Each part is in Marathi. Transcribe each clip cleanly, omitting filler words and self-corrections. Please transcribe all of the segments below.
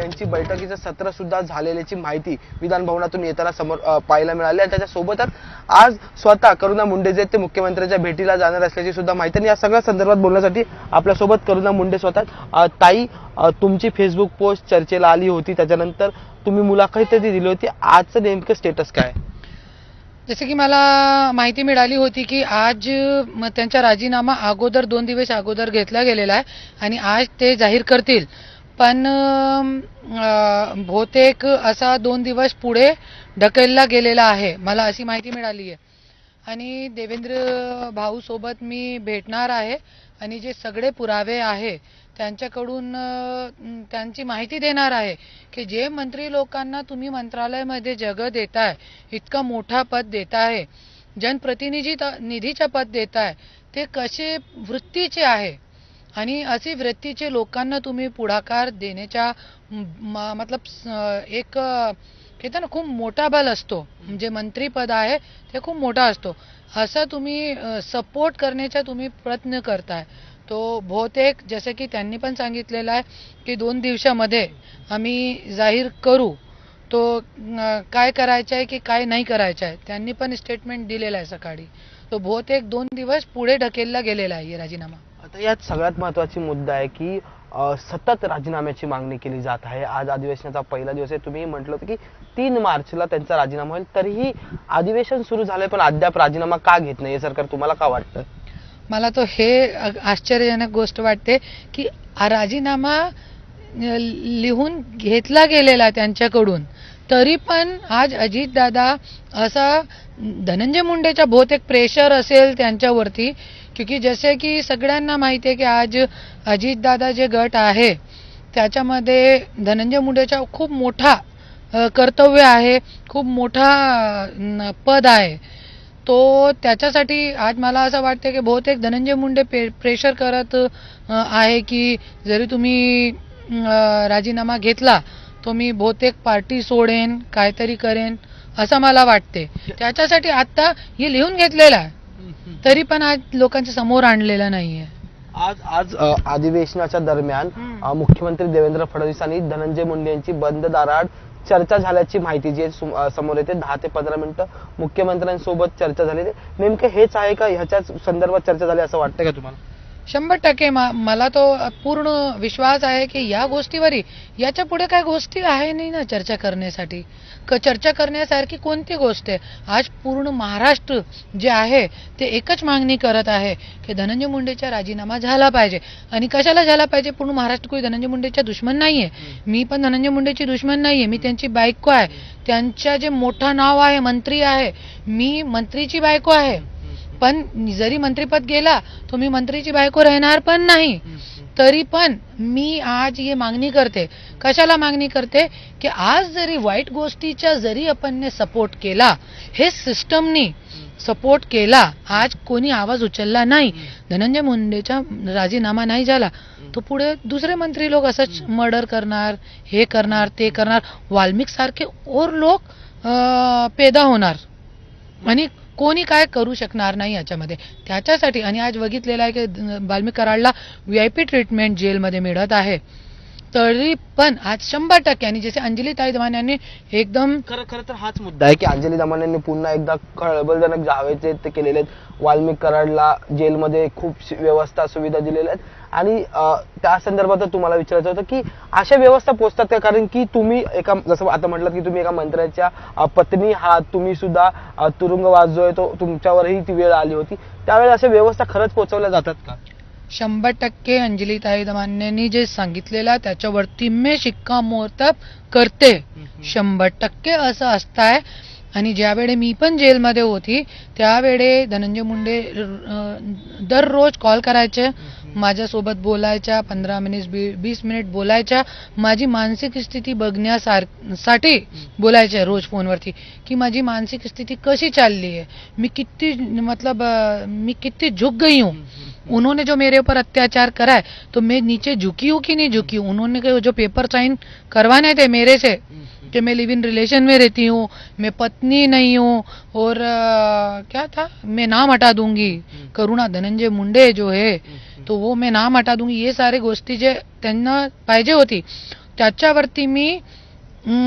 यांची बैठकीचं सत्र सुद्धा झालेल्याची माहिती विधान भवनातून येताना समोर पाहायला मिळाली आणि त्याच्यासोबतच आज स्वतः करुणा मुंडे जे ते मुख्यमंत्र्यांच्या भेटीला जाणार असल्याची सुद्धा माहिती आणि या सगळ्या संदर्भात बोलण्यासाठी आपल्यासोबत करुणा मुंडे स्वतः ताई तुमची फेसबुक पोस्ट चर्चेला आली होती त्याच्यानंतर तुम्ही मुलाखत दिली होती आजचं नेमकं स्टेटस काय जसे की मला माहिती मिळाली होती की आज त्यांचा राजीनामा अगोदर 2 दिवस अगोदर घेतला गेलेला आहे आणि आज ते जाहीर करतील पण बहुतेक असा 2 दिवस पुढे ढकलला गेलेला आहे मला अशी माहिती मिळाली आहे आणि देवेंद्र भाऊ सोबत मी भेटणार आहे आणि जे सगळे पुरावे आहे त्यांच्याकडून त्यांची माहिती देणार आहे की जे मंत्री लोकांना तुम्ही मंत्रालयामध्ये जगह देताय इतका मोठा पद देताय निधीचं पद देताय ते कसे वृत्तीचे आहे आणि असे वृत्तीचे लोकांना तुम्ही पुढाकार देण्याच्या मतलब एक कहते ना खूप मोठा बल असतो म्हणजे मंत्रीपद आहे ते खूप मोठा असतो असं तुम्ही सपोर्ट करण्याचा तुम्ही प्रयत्न करताय तो बहुतेक जसे की त्यांनी पण सांगितलेलं आहे की 2 दिवसामध्ये आम्ही जाहीर करू तो काय करायचं आहे की काय नाही करायचं आहे त्यांनी पण स्टेटमेंट दिलेलं आहे सकाळी तो बहुतेक 2 दिवस पुढे ढकलला गेलेला आहे राजीनामा आता यात सगळ्यात महत्त्वाची मुद्दा आहे की सतत राजीनाम्याची मागणी केली जात आहे आज अधिवेशनाचा पहिला दिवस आहे तुम्ही म्हटलं होतं की 3 मार्चला त्यांचा राजीनामा होईल तरीही अधिवेशन सुरू झालंय पण अद्याप राजीनामा का घेत नाही सरकार तुम्हाला का वाटतं मला तो हे आश्चर्यजनक गोष्ट वाटते की राजीनामा लिहून घेतला गेलेला त्यांच्याकडून तरी पण आज अजितदादा असा धनंजय मुंडेचा बहुतेक प्रेशर असेल त्यांच्यावरती क्योंकि जसे की सगळ्यांना माहिती आहे की आज अजितदादा जे गट आहे त्याच्यामध्ये धनंजय मुंडेचा खूप मोठा कर्तव्य आहे खूप मोठा पद आहे तो त्याच्यासाठी आज मला असं वाटतं की बहुतेक धनंजय मुंडे प्रेशर करत आहे की जरी तुम्ही राजीनामा घेतला तो मी बहुतेक पार्टी सोडेन काहीतरी करेन असं मला वाटते त्याच्यासाठी आता हे लिहून घेतलेलं आहे तरी पण आज लोकांच्या समोर आणलेलं नाहीये आज अधिवेशनाच्या दरम्यान मुख्यमंत्री देवेंद्र फडणवीस आणि धनंजय मुंडे यांची बंद दाराआड चर्चा झाल्याची माहिती जी समोर येते 10 ते 15 मिनिटं मुख्यमंत्र्यांसोबत चर्चा झाली नेमकं हेच आहे का ह्याच्या संदर्भात चर्चा झाली असं वाटतं का तुम्हाला 100% मला तो पूर्ण विश्वास आहे की या गोष्टीवर याच्या पुढे काय गोष्टी आहे नाही ना चर्चा करण्यासाठी चर्चा करण्यासारखी कोणती गोष्ट आहे आज पूर्ण महाराष्ट्र जे आहे ते एकच मागणी करत आहे की धनंजय मुंडेचा राजीनामा झाला पाहिजे आणि कशाला झाला पाहिजे पूर्ण महाराष्ट्र कोणी धनंजय मुंडेचा दुश्मन नाहीये मी पण धनंजय मुंडेची दुश्मन नाहीये मी त्यांची बायको आहे त्यांच्या जे मोठा नाव आहे मंत्री आहे मी मंत्रीची बायको आहे पण जरी मंत्रीपद गेला तो मी मंत्रीची बायको राहणार पण नाही तरी पण मी आज ये मागणी करते कशाला मागणी करते की आज जरी वाईट गोष्टीचा जरी आपण सपोर्ट केला हे सिस्टमनी सपोर्ट केला आज कोणी आवाज उचलला नाही धनंजय मुंडेचा राजीनामा नाही झाला तो पुढे दुसरे मंत्री लोक असंच मर्डर करणार हे करणार ते करणार वाल्मिक सारखे और लोक पैदा होणार आणि कोणी काय करू शकणार नाही याच्यामध्ये त्याच्यासाठी आणि आज बघितलेलं आहे की वाल्मिक कराडला VIP ट्रीटमेंट जेलमध्ये मिळत आहे तरी पण आज 100% आणि जसे अंजली ताई दमाने यांनी एकदम खरं तर हाच मुद्दा आहे की अंजली दमाने यांनी पुन्हा एकदा खळबळजनक दावे ते केलेले आहेत वाल्मिक कराडला जेलमध्ये खूप व्यवस्था सुविधा दिलेल्या आहेत आणि त्या संदर्भात तुम्हाला विचारायचं होतं की अशा व्यवस्था पोहोचतात का कारण की तुम्ही एका जसं आता म्हटलं की तुम्ही एका मंत्र्याच्या पत्नी आहात तुम्ही सुद्धा तुरुंगवास जो आहे तो तुमच्यावरही ती वेळ आली होती त्यावेळेस अशा व्यवस्था खरंच पोहोचवल्या जातात का 100% अंजली ताई दमानेंनी जे सांगितलेलं त्याच्यावरती मी शिक्कामोर्तब करते 100% असं असतंय आणि ज्यावेळी मी पण जेलमध्ये होती त्यावेळी धनंजय मुंडे दररोज कॉल करायचे माझ्यासोबत बोलायच्या 15 मिनिट 20 मिनिट बोलायच्या माझी मानसिक स्थिती बघण्यासाठी बोलायच्या रोज फोनवरती की माझी मानसिक स्थिती कशी चालली है मैं कितनी झुक गई हूँ उन्होंने जो मेरे ऊपर अत्याचार करा है तो मैं नीचे झुकी हूँ कि नहीं झुकी हूँ उन्होंने जो पेपर साइन करवाने थे मेरे से कि मैं लिव इन रिलेशन में रहती हूँ मैं पत्नी नहीं हूँ और क्या था मैं नाम हटा दूंगी करुणा धनंजय मुंडे जो है तो वो मैं नाम हटा दूंगी ये सारे गोष्टी जे त्यांना पाहिजे होती त्याच्यावरती मी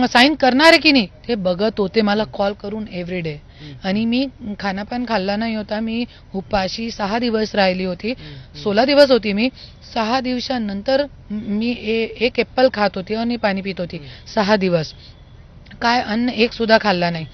साईन करणार आहे की नाही हे बघत होते, मला कॉल करून एव्हरीडे. आणि मी खाना पण खाल्ला नाही होता, मी उपाशी 6 दिवस राहिली होती. 16 दिवस होती मी. 6 दिवसानंतर मी एक एप्पल खात होती आणि पाणी पित होती. 6 दिवस काय अन्न एक सुद्धा खाल्ला नाही.